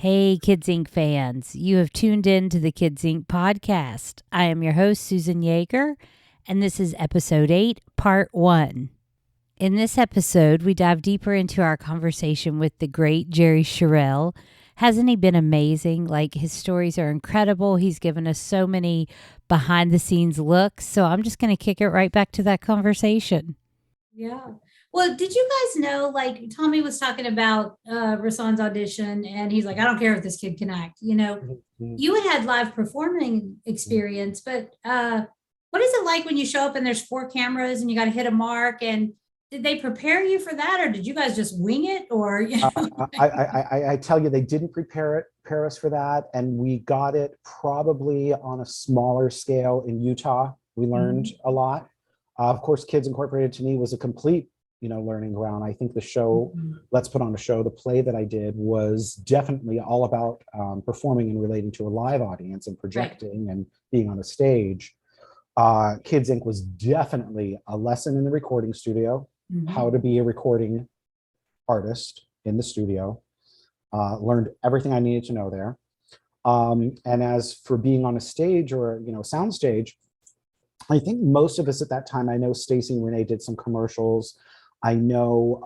Hey, Kids Inc. fans, you have tuned in to the Kids Inc. podcast. I am your host, Susan Yeager, and this is episode 8, part 1. In this episode, we dive deeper into our conversation with the great Jerry Sharell. Hasn't he been amazing? Like, his stories are incredible. He's given us so many behind the scenes looks. So I'm just going to kick it right back to that conversation. Yeah. Well, did you guys know, like Tommy was talking about Rasan's audition, and he's like, I don't care if this kid can act. Mhm. You had live performing experience, but what is it like when you show up and there's 4 cameras and you got to hit a mark? And did they prepare you for that, or did you guys just wing it? Or I tell you, they didn't prepare us for that, and we got it probably on a smaller scale in Utah. We learned a lot. Of course, Kids Incorporated to me was a complete, learning ground. I think the show, Let's Put on a Show, the play that I did was definitely all about performing and relating to a live audience and projecting and being on a stage. Kids Inc. was definitely a lesson in the recording studio, how to be a recording artist in the studio. Learned everything I needed to know there. And as for being on a stage or sound stage, I think most of us at that time, I know Stacy and Renee did some commercials. I know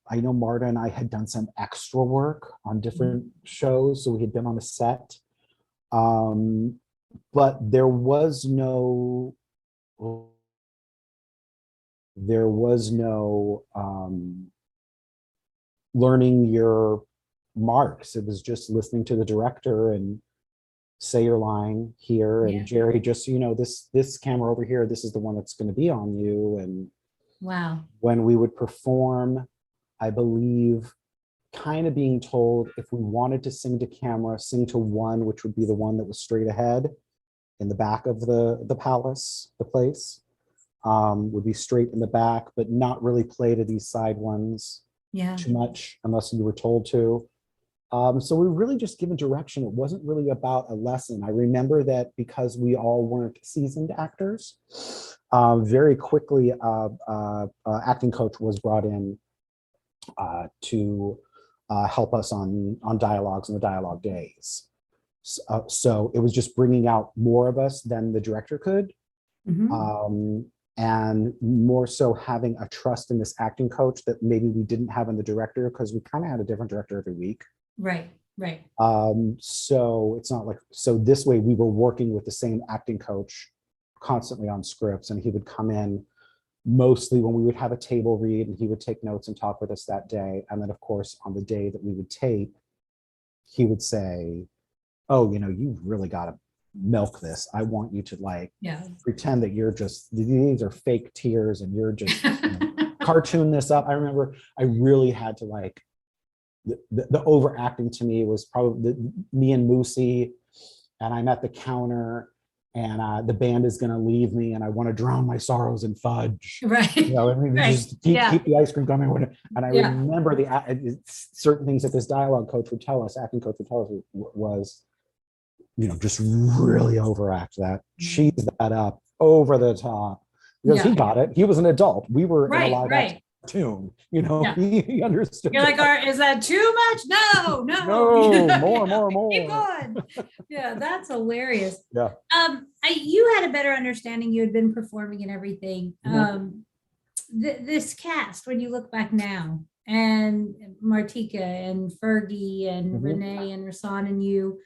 Marta and I had done some extra work on different shows, so we had been on a set. But there was no learning your marks. It was just listening to the director and say your line here, and Jerry, just this camera over here, this is the one that's going to be on you. And wow. when we would perform, I believe kind of being told if we wanted to sing to camera, sing to one, which would be the one that was straight ahead in the back of the palace, the place, would be straight in the back, but not really play to these side ones too much unless you were told to. So we were really just given direction. It wasn't really about a lesson. I remember that because we all weren't seasoned actors, very quickly, acting coach was brought in to help us on dialogues and the dialogue days. So it was just bringing out more of us than the director could. And more so having a trust in this acting coach that maybe we didn't have in the director, because we kind of had a different director every week. Right. So it's not like, so this way we were working with the same acting coach constantly on scripts, and he would come in mostly when we would have a table read, and he would take notes and talk with us that day. And then of course, on the day that we would tape, he would say, oh, you've really got to milk this. I want you to pretend that you're just, these are fake tears and you're just cartoon this up. I remember I really had to the overacting to me was probably me and Moosey, and I'm at the counter, and the band is going to leave me, and I want to drown my sorrows in fudge. Right. Just keep the ice cream coming. And I remember certain things that this dialogue coach would tell us, acting coach would tell us was, just really overact that, cheese that up over the top, because he got it. He was an adult. We were in a live action cartoon. He understood. You're like, is that too much? No, more. Keep going. Yeah, that's hilarious. Yeah. You had a better understanding. You had been performing and everything. This cast, when you look back now, and Martika and Fergie and Renee and Rasan and you,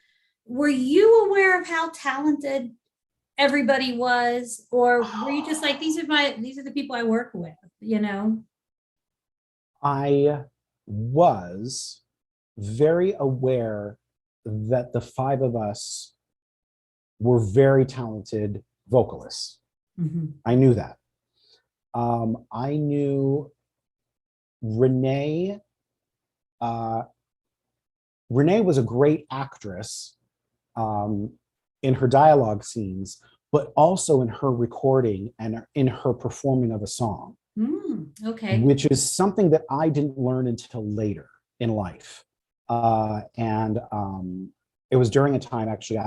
were you aware of how talented everybody was, or were you just like, these are the people I work with? I was very aware that the 5 of us were very talented vocalists. I knew that. I knew Renee. Renee was a great actress in her dialogue scenes, but also in her recording and in her performing of a song. Okay. Which is something that I didn't learn until later in life. And it was during a time, actually,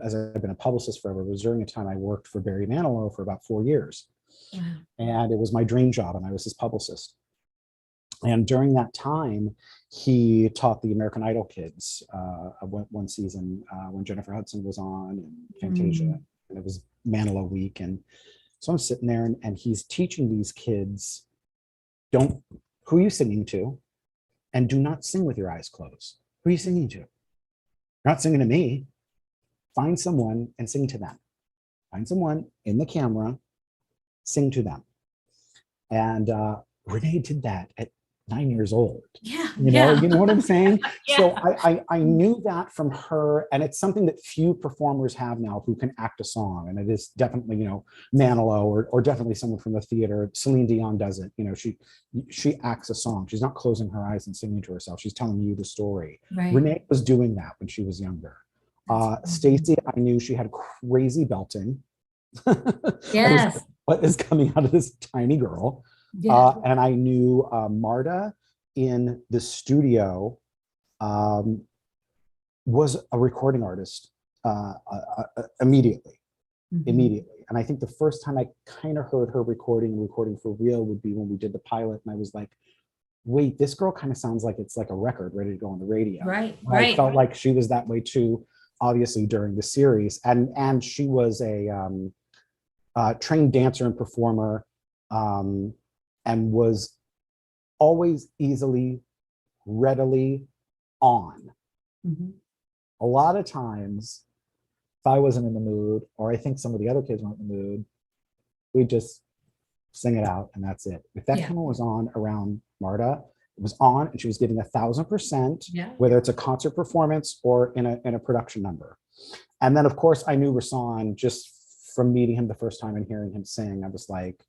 as I've been a publicist forever, it was during a time I worked for Barry Manilow for about 4 years. Wow. And it was my dream job, and I was his publicist. And during that time, he taught the American Idol kids one season when Jennifer Hudson was on and Fantasia, and it was Manilow week. And so I'm sitting there and he's teaching these kids, who are you singing to? And do not sing with your eyes closed. Who are you singing to? You're not singing to me. Find someone and sing to them. Find someone in the camera, sing to them. And Renee did that at 9 years old. Yeah. You know what I'm saying? Yeah. So I knew that from her, and it's something that few performers have now who can act a song. And it is definitely, Manilow or definitely someone from the theater. Celine Dion does it. She acts a song. She's not closing her eyes and singing to herself. She's telling you the story. Right. Renee was doing that when she was younger. Stacey, I knew she had crazy belting. Yes. What is coming out of this tiny girl? Yeah. And I knew Marta in the studio was a recording artist immediately. And I think the first time I kind of heard her recording for real would be when we did the pilot, and I was like, wait, this girl kind of sounds like it's like a record ready to go on the radio. Right. I felt like she was that way too, obviously during the series. And she was a trained dancer and performer, and was always readily on. A lot of times, if I wasn't in the mood, or I think some of the other kids weren't in the mood, we'd just sing it out and that's it. If that camera was on around Marta, it was on and she was giving 1,000%, whether it's a concert performance or in a production number. And then of course I knew Rasan just from meeting him the first time and hearing him sing. I was like,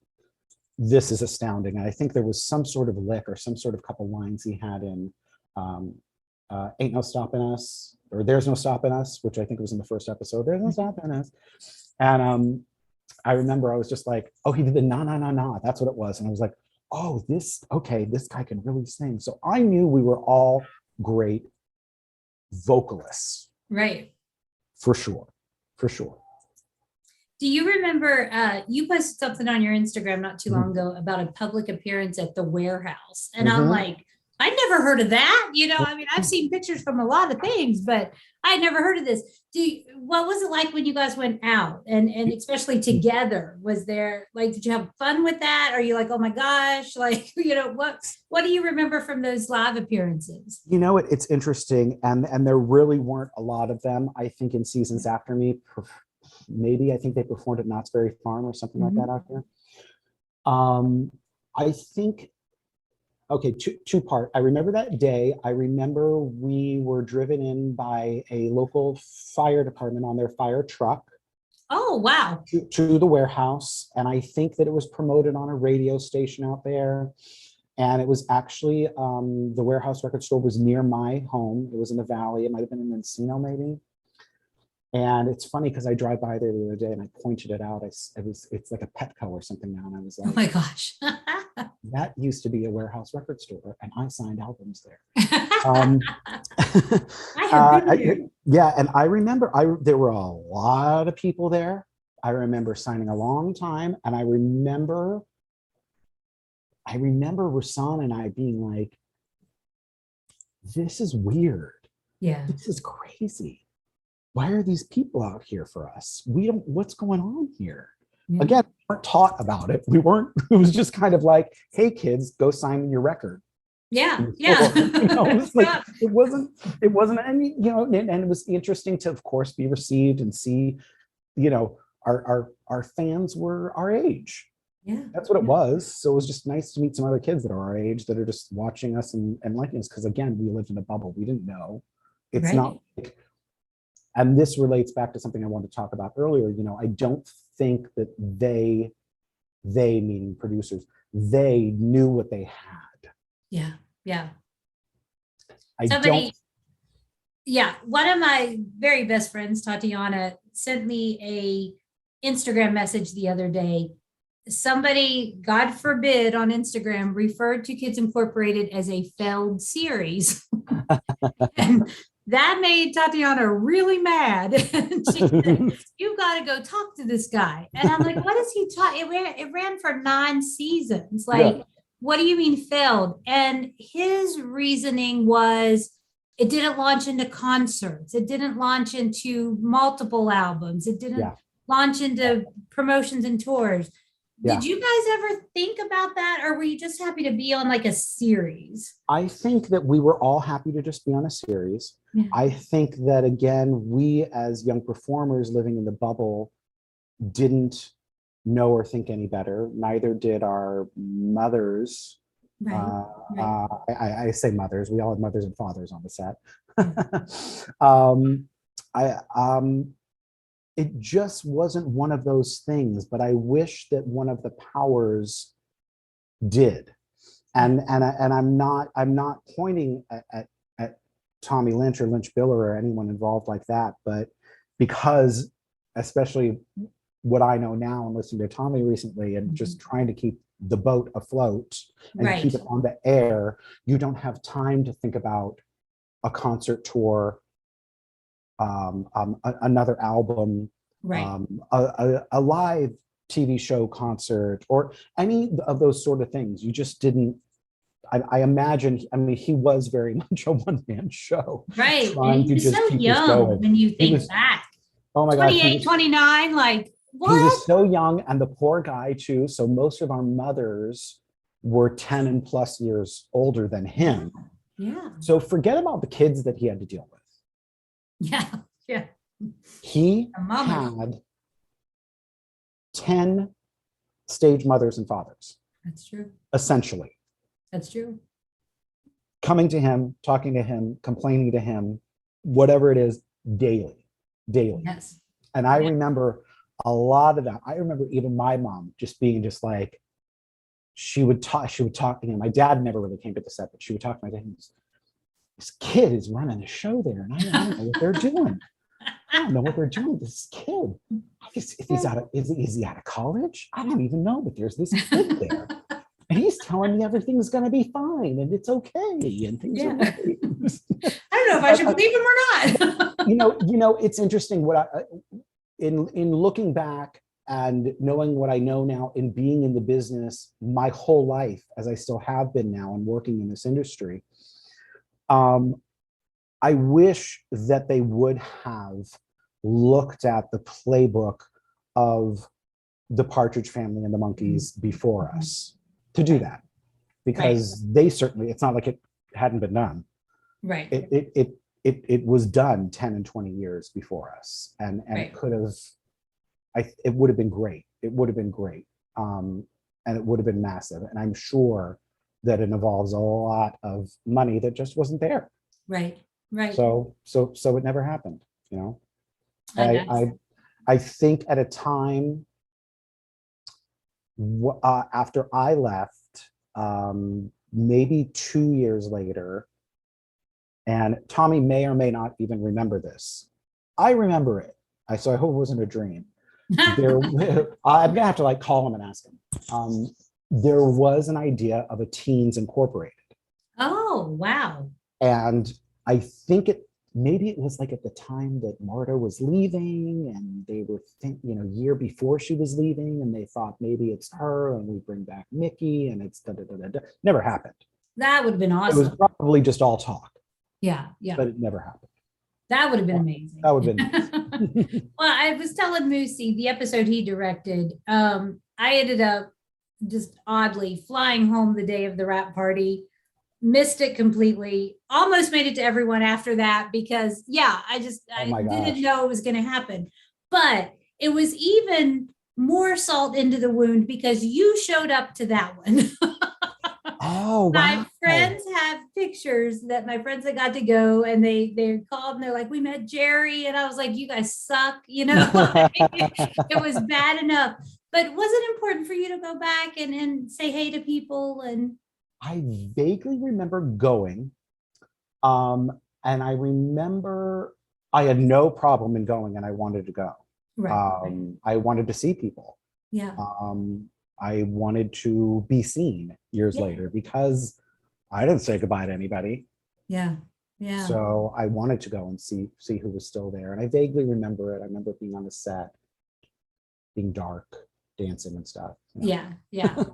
this is astounding. And I think there was some sort of lick or some sort of couple lines he had in Ain't No Stopping Us, or There's No Stopping Us, which I think was in the first episode. There's no stopping us. And I remember I was just like, oh, he did the na na na na. That's what it was. And I was like, oh, this guy can really sing. So I knew we were all great vocalists. Right. For sure. Do you remember, you posted something on your Instagram not too long ago about a public appearance at the warehouse. And I'm like, I never heard of that. I've seen pictures from a lot of things, but I never heard of this. What was it like when you guys went out and especially together? Was there did you have fun with that? Are you like, oh my gosh, what do you remember from those live appearances? It's interesting. And there really weren't a lot of them. I think in seasons after me, maybe I think they performed at Knott's Berry Farm or something like that out there. I think, okay, two-part. I remember that day. I remember we were driven in by a local fire department on their fire truck. Oh, wow. To the warehouse. And I think that it was promoted on a radio station out there. And it was actually, the Warehouse record store was near my home. It was in the valley. It might've been in Encino maybe. And it's funny because I drive by there the other day and I pointed it out. It's like a Petco or something now. And I was like, oh my gosh, that used to be a Warehouse record store and I signed albums there. I have been there. Yeah. And I remember there were a lot of people there. I remember signing a long time. And I remember Rasan and I being like, this is weird. Yeah. This is crazy. Why are these people out here for us? What's going on here? Yeah. Again, we weren't taught about it. It was just kind of like, hey kids, go sign your record. Yeah. It wasn't any, and it was interesting to, of course, be received and see, our fans were our age. Yeah. That's what it was. So it was just nice to meet some other kids that are our age that are just watching us and liking us. Because again, we lived in a bubble. We didn't know. It's not like, and this relates back to something I wanted to talk about earlier. I don't think that they meaning producers, they knew what they had. Yeah. Yeah. One of my very best friends, Tatiana, sent me a Instagram message the other day. Somebody, God forbid, on Instagram referred to Kids Incorporated as a failed series. And that made Tatiana really mad. She said, you got to go talk to this guy. And I'm like, what is he talking? It ran for 9 seasons. what do you mean failed? And his reasoning was it didn't launch into concerts. It didn't launch into multiple albums. It didn't Yeah. launch into promotions and tours. Yeah. Did you guys ever think about that? Or were you just happy to be on like a series? I think that we were all happy to just be on a series. Yeah. I think that, again, we as young performers living in the bubble didn't know or think any better. Neither did our mothers. Right. Right. I say mothers. We all had mothers and fathers on the set. um, it just wasn't one of those things. But I wish that one of the powers did. And I'm not pointing at Tommy Lynch or Lynch Biller or anyone involved like that, but because, especially what I know now and listening to Tommy recently and just trying to keep the boat afloat and Right. keep it on the air, you don't have time to think about a concert tour, another album, Right. a live TV show concert, or any of those sort of things. You just didn't. I imagine. I mean, he was very much a one-man show. Right. Trying And he to was just so keep this young going. when you He think was, back. oh my God, 28, 29, like he what? was so young, and the poor guy too. So most of our mothers were 10 and plus years older than him. Yeah. So forget about the kids that he had to deal with. Yeah. Yeah. He A mama. had 10 stage mothers and fathers, That's true. essentially, That's true. coming to him, talking to him, complaining to him, whatever it is, daily. Yes. And I Yeah. remember a lot of that. I remember even my mom just being just like, she would talk to him. My dad never really came to the set, but she would talk to my dad. This kid is running a show there, and I don't know what they're doing. I don't know what they're doing with this kid. Is he out of college? I don't even know, but there's this kid there. And he's telling me everything's going to be fine and it's okay and things are right. I don't know if I should believe him or not. you know, it's interesting what in looking back and knowing what I know now in being in the business my whole life, as I still have been now and working in this industry. I wish that they would have looked at the playbook of the Partridge Family and the Monkees before us to do that, because they certainly, it's not like it hadn't been done. Right. It was done 10 and 20 years before us, and it could have, it would have been great. It would have been great, and it would have been massive. And I'm sure that it involves a lot of money that just wasn't there. Right. Right. So it never happened. You know, I think at a time after I left, maybe 2 years later, and Tommy may or may not even remember this. I remember it. So I hope it wasn't a dream. I'm gonna have to like call him and ask him. There was an idea of a Teens Incorporated. Oh, wow. And I think maybe it was like at the time that Marta was leaving, and they were year before she was leaving, and they thought maybe it's her and we bring back Mickey, and it's never happened. That would have been awesome. It was probably just all talk. Yeah. But it never happened. That would have been amazing. That would have been amazing. Well, I was telling Moosey, the episode he directed, I ended up just oddly flying home the day of the wrap party, missed it completely, almost made it to everyone after that because I didn't know it was going to happen. But it was even more salt into the wound because you showed up to that one. Oh, wow. My friends have pictures that my friends that got to go, and they called and they're like, we met Jerry, and I was like, you guys suck, it was bad enough. But was it important for you to go back and say hey to people? And I vaguely remember going, and I remember I had no problem in going, and I wanted to go. I wanted to see people. Yeah. I wanted to be seen years later because I didn't say goodbye to anybody. Yeah. Yeah. So I wanted to go and see who was still there. And I vaguely remember it. I remember being on the set, being dark, dancing and stuff. Yeah. Yeah.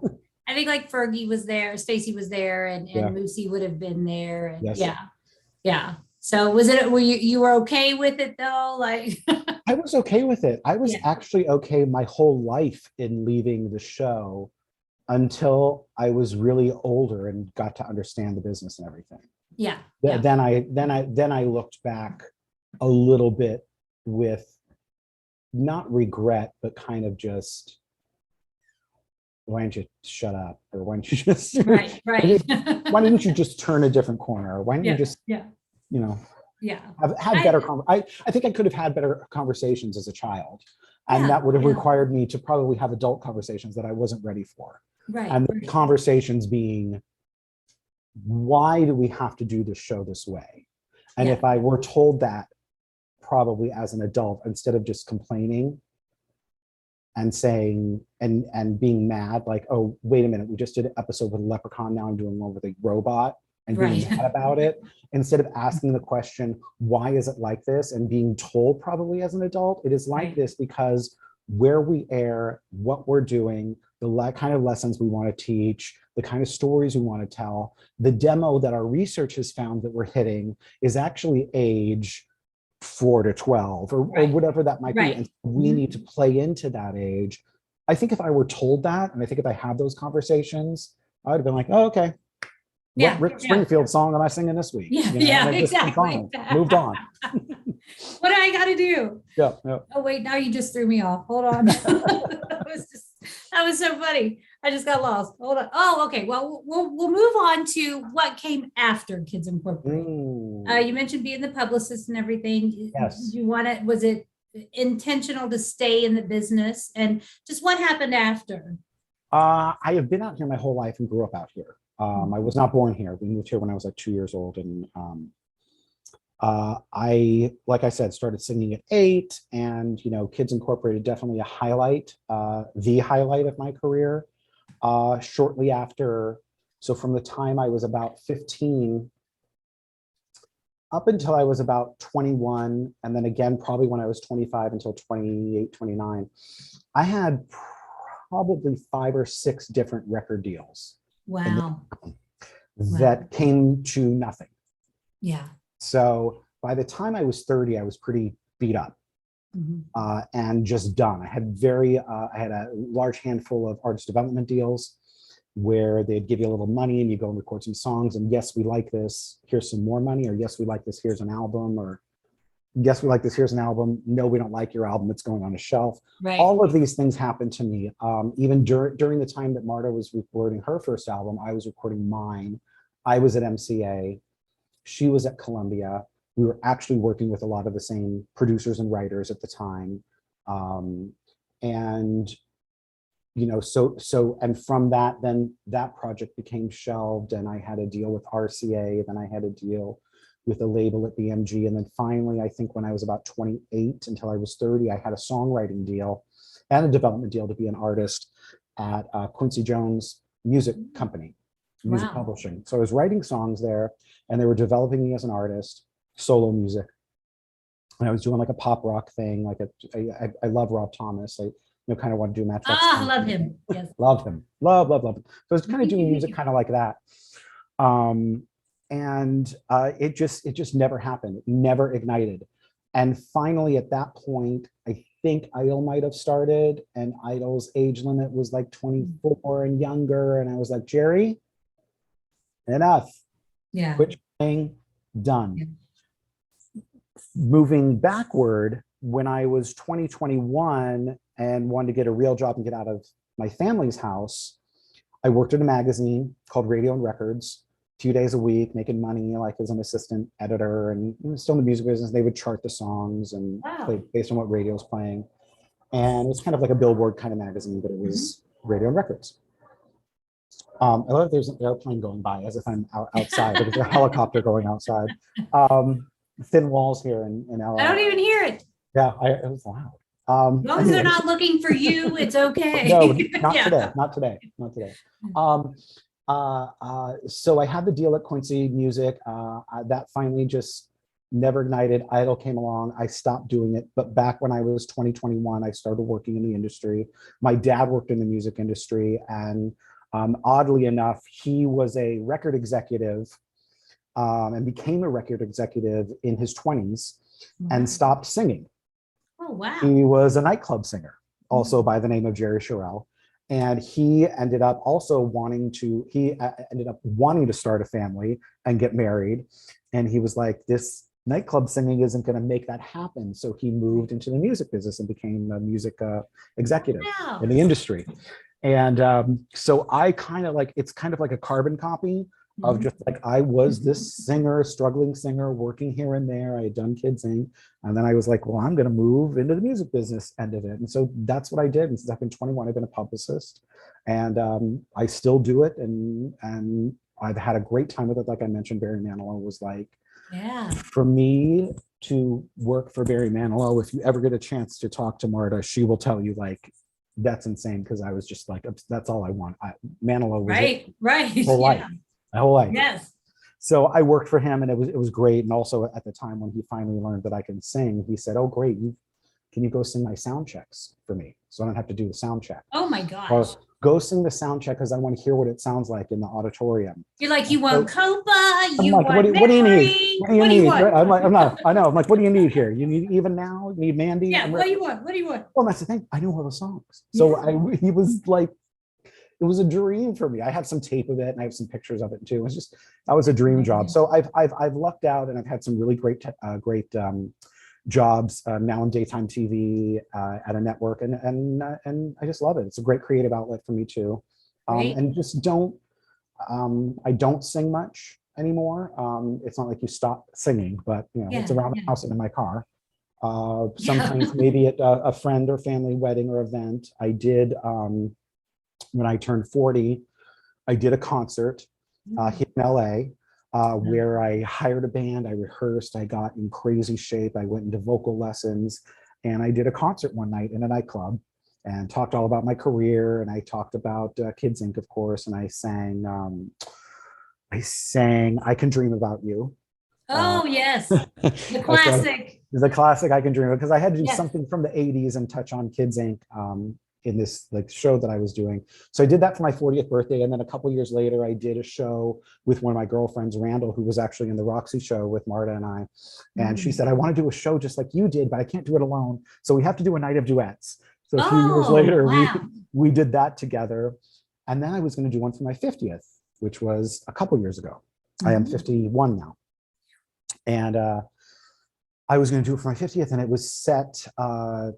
I think like Fergie was there, Stacy was there, and Yeah. Lucy would have been there. And Yes. yeah. So were you were okay with it though? Like I was okay with it. I was Yeah. actually okay my whole life in leaving the show until I was really older and got to understand the business and everything. yeah. Then I looked back a little bit with not regret, but kind of just, why don't you shut up? Or why don't you just Right. why didn't you just turn a different corner? Or why didn't you just, yeah. you know, Yeah. have had better I think I could have had better conversations as a child. And Yeah, that would have yeah. required me to probably have adult conversations that I wasn't ready for. Right. And the conversations being, why do we have to do this show this way? And Yeah. if I were told that probably as an adult, instead of just complaining and saying, and being mad, like, oh, wait a minute, we just did an episode with a leprechaun, now I'm doing one with a robot, and being Right. mad about it, instead of asking the question, why is it like this? And being told probably as an adult, it is like Right. this because where we air, what we're doing, the kind of lessons we want to teach, the kind of stories we want to tell, the demo that our research has found that we're hitting is actually age 4 to 12 or Right. whatever that might Right. be. And we Mhm. need to play into that age. I think if I were told that, and I think if I had those conversations, I would have been like, oh, okay. Yeah, What Rick yeah. Springfield song am I singing this week? Yeah, You know, yeah, and I just exactly. moved on. What do I got to do? Yeah. Oh wait, now you just threw me off. Hold on. That was so funny. I just got lost. Hold on. Oh, okay. Well, we'll move on to what came after Kids Incorporated. You mentioned being the publicist and everything. Yes. You was it intentional to stay in the business, and just what happened after? I have been out here my whole life and grew up out here. I was not born here. We moved here when I was like 2 years old, and I, like I said, started singing at 8, and Kids Incorporated definitely a highlight, the highlight of my career. Shortly after, so from the time I was about 15 up until I was about 21, and then again probably when I was 25 until 28, 29, I had probably 5 or 6 different record deals. Wow. That came to nothing. Yeah. So by the time I was 30, I was pretty beat up. And just done. I had a large handful of artist development deals where they'd give you a little money and you go and record some songs, and yes, we like this, here's some more money, or yes, we like this, here's an album, or yes, we like this, here's an album, no, we don't like your album, it's going on a shelf. Right. All of these things happened to me. Even during the time that Marta was recording her first album, I was recording mine. I was at MCA, she was at Columbia. We were actually working with a lot of the same producers and writers at the time. And and from that, then that project became shelved, and I had a deal with RCA, then I had a deal with a label at BMG. And then finally, I think when I was about 28 until I was 30, I had a songwriting deal and a development deal to be an artist at Quincy Jones Music Company, music publishing. So I was writing songs there, and they were developing me as an artist, solo music. And I was doing like a pop rock thing. I love Rob Thomas. I kind of want to do Matchbox. I love him. Yes. Love him. Love him. So I was kind of doing music kind of like that. And it just never happened. It never ignited. And finally, at that point, I think Idol might have started, and Idol's age limit was like 24 and younger. And I was like, Jerry, enough. Yeah. Quit playing, done. Yeah. Moving backward, when I was 21 and wanted to get a real job and get out of my family's house, I worked at a magazine called Radio and Records, a few days a week, making money like as an assistant editor, and still in the music business. They would chart the songs and play based on what radio was playing. And it was kind of like a Billboard kind of magazine, but it was Radio and Records. I love there's an airplane going by as if I'm outside. There's a helicopter going outside. Thin walls here in LA. I don't even hear it. Yeah, it was loud. As long as they're not looking for you, it's okay. No, not today. So I had the deal at Quincy Music. That finally just never ignited. Idol came along. I stopped doing it. But back when I was 21, I started working in the industry. My dad worked in the music industry, and Oddly enough, he was a record executive and became a record executive in his 20s and stopped singing. Oh, wow. He was a nightclub singer, also by the name of Jerry Sharell. And he ended up wanting to start a family and get married. And he was like, this nightclub singing isn't going to make that happen. So he moved into the music business and became a music executive in the industry. And so I kind of like, it's kind of like a carbon copy of just like, I was this singer, struggling singer, working here and there. I had done Kids Inc. And then I was like, well, I'm going to move into the music business end of it. And so that's what I did. And since I've been 21, I've been a publicist, and I still do it. And I've had a great time with it. Like I mentioned, Barry Manilow was like, for me to work for Barry Manilow, if you ever get a chance to talk to Marta, she will tell you like, that's insane. Cause I was just like, that's all I want. Manilow was right. my whole life. Yes. So I worked for him, and it was great. And also at the time when he finally learned that I can sing, he said, oh, great. Can you go sing my sound checks for me? So I don't have to do the sound check. Oh my gosh. Or go sing the sound check because I want to hear what it sounds like in the auditorium. You're like, you want Copa, you want what do you need? What do you want? I'm like, I know. I'm like, what do you need here? You need Even Now? You need Mandy? Yeah, what do you want? What do you want? Well, that's the thing. I know all the songs. So he was like, it was a dream for me. I have some tape of it and I have some pictures of it too. It was just, that was a dream job. So I've lucked out, and I've had some really great jobs now in daytime TV at a network, and I just love it. It's a great creative outlet for me too. And just I don't sing much anymore. It's not like you stop singing, but it's around the house and in my car. Sometimes maybe at a friend or family wedding or event. I did, when I turned 40, I did a concert here in LA where I hired a band, I rehearsed, I got in crazy shape, I went into vocal lessons, and I did a concert one night in a nightclub and talked all about my career, and I talked about Kids Inc., of course, and I sang I Can Dream About You. Oh, yes. The classic. The classic I Can Dream About, because I had to do something from the 80s and touch on Kids Inc. In this like show that I was doing. So I did that for my 40th birthday. And then a couple of years later, I did a show with one of my girlfriends, Randall, who was actually in the Roxy show with Marta and I. And she said, I want to do a show just like you did, but I can't do it alone. So we have to do a night of duets. So a few years later, we did that together. And then I was going to do one for my 50th, which was a couple years ago. I am 51 now. And I was going to do it for my 50th, and it was set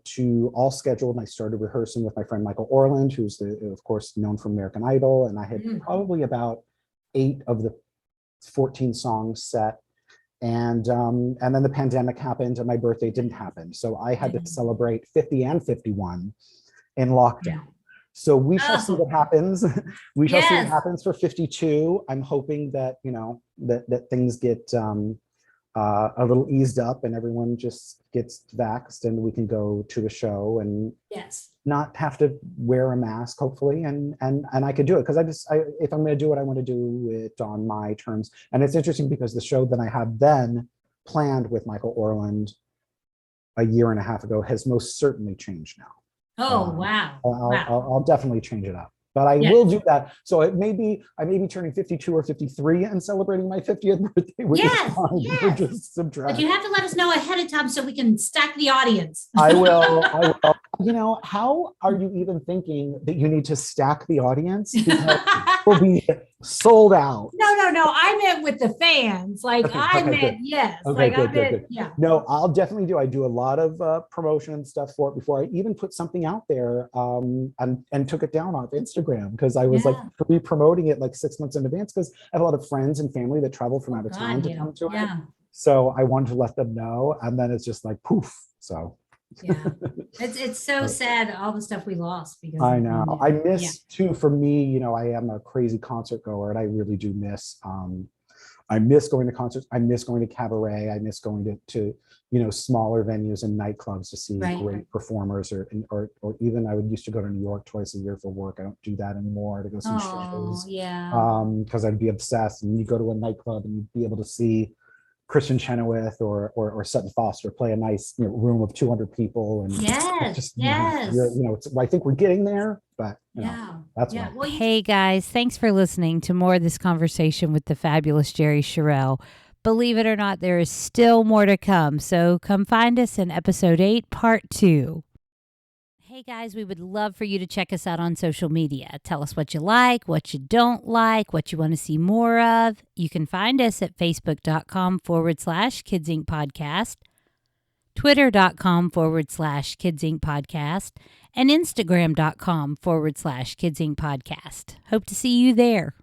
to all scheduled. And I started rehearsing with my friend Michael Orland, who's of course known from American Idol. And I had probably about 8 of the 14 songs set. And then the pandemic happened, and my birthday didn't happen. So I had to celebrate 50 and 51 in lockdown. So we shall see what happens. We shall see what happens for 52. I'm hoping that that things get a little eased up and everyone just gets vaxxed and we can go to a show and not have to wear a mask, hopefully, and I could do it, because if I'm going to do it, I want to do it on my terms. And it's interesting because the show that I had then planned with Michael Orland a year and a half ago has most certainly changed now. Wow. I'll definitely change it up. But I will do that. So I may be turning 52 or 53 and celebrating my 50th birthday. Which is fine. Just subtract. But you have to let us know ahead of time so we can stack the audience. I will. How are you even thinking that you need to stack the audience? Because we'll be sold out. No. I meant with the fans. Like good. Yes. Okay, good. Yeah. No, I'll definitely do. I do a lot of promotion and stuff for it before I even put something out there and took it down off Instagram, because I was like promoting it like 6 months in advance, because I have a lot of friends and family that travel from out of town to come to it. So I wanted to let them know, and then it's just like poof. So it's so sad, all the stuff we lost, because I know. I miss too, for me, I am a crazy concert goer, and I really do miss I miss going to concerts. I miss going to cabaret. I miss going to smaller venues and nightclubs to see great performers, or even I used to go to New York twice a year for work. I don't do that anymore, to go see shows. Yeah. Because I'd be obsessed, and you go to a nightclub and you'd be able to see Kristen Chenoweth or Sutton Foster play a nice room of 200 people, and Yes, just yes. I think we're getting there, but Yeah. that's Yeah. what. Well, Hey guys, thanks for listening to more of this conversation with the fabulous Jerry Sharell. Believe it or not, there is still more to come. So come find us in episode 8, part 2. Hey guys, we would love for you to check us out on social media. Tell us what you like, what you don't like, what you want to see more of. You can find us at facebook.com/Kids Inc. Podcast, twitter.com/Kids Inc. Podcast, and Instagram.com/Kids Inc. Podcast. Hope to see you there.